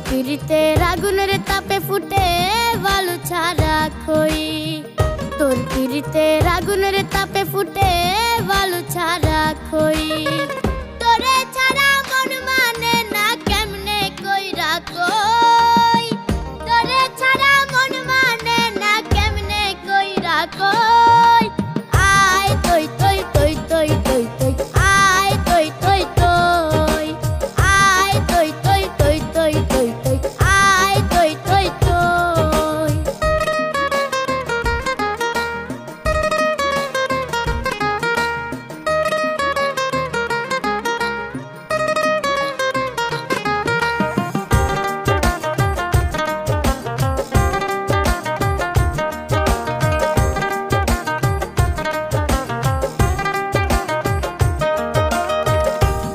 পিরিতের আগুনের তাপে ফুটে বালু ছাড়া খই। তোর পিরিতের আগুনের তাপে ফুটে বালু ছাড়া খই। তোরে ছাড়া মন মানে না কেমনে কইরা কই। তোরে ছাড়া মন মানে না কেমনে কইরা কই। আয় তৈ তৈ তৈ তৈ তৈ তৈ আয় তৈ তৈ তৈ আয় তৈ তৈ তৈ তৈ তৈ তৈ আয় তৈ তৈ তৈ।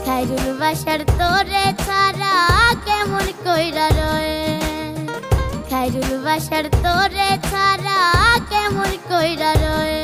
খাইরুল বাসার তোরে ছাড়া কেমন কইরা রয়। খাইরুল বাসার তোরে ছাড়া কেমন কইরা রয়।